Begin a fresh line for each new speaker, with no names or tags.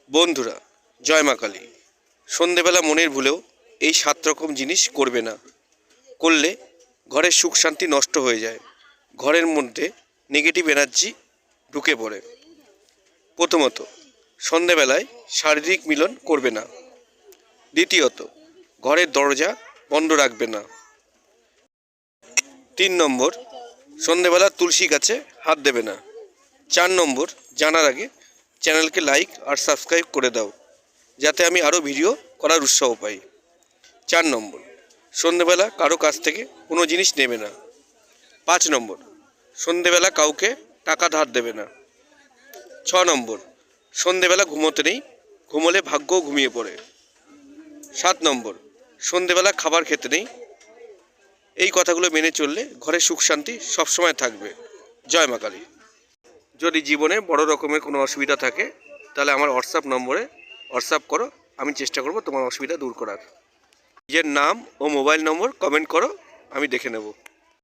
বন্ধুরা, জয় মা কালী। সন্ধেবেলা মনের ভুলেও এই 7 রকম জিনিস করবে না। করলে ঘরের সুখ শান্তি নষ্ট হয়ে যায়, ঘরের মধ্যে নেগেটিভ এনার্জি ঢুকে পড়ে। প্রথমত, সন্ধেবেলায় শারীরিক মিলন করবে না। দ্বিতীয়ত, ঘরের দরজা বন্ধ রাখবে না। 3 নম্বর, সন্ধেবেলা তুলসী গাছে হাত দেবে না। 4 নম্বর, জানার আগে চ্যানেলকে লাইক আর সাবস্ক্রাইব করে দাও, যাতে আমি আরও ভিডিও করার উৎসাহ পাই। 4 নম্বর, সন্ধেবেলা কারো কাছ থেকে কোনো জিনিস নেবে না। 5 নম্বর, সন্ধেবেলা কাউকে টাকা ধার দেবে না। 6 নম্বর, সন্ধেবেলা ঘুমোতে নেই, ঘুমোলে ভাগ্যও ঘুমিয়ে পড়ে। 7 নম্বর, সন্ধেবেলা খাবার খেতে নেই। এই কথাগুলো মেনে চললে ঘরে সুখ শান্তি সবসময় থাকবে। জয় মা কালী। যদি জীবনে বড় রকমের কোনো অসুবিধা থাকে, তাহলে আমার হোয়াটসঅ্যাপ নম্বরে হোয়াটসঅ্যাপ করো, আমি চেষ্টা করব তোমার অসুবিধা দূর করার। নিজের নাম ও মোবাইল নম্বর কমেন্ট করো, আমি দেখে নেব।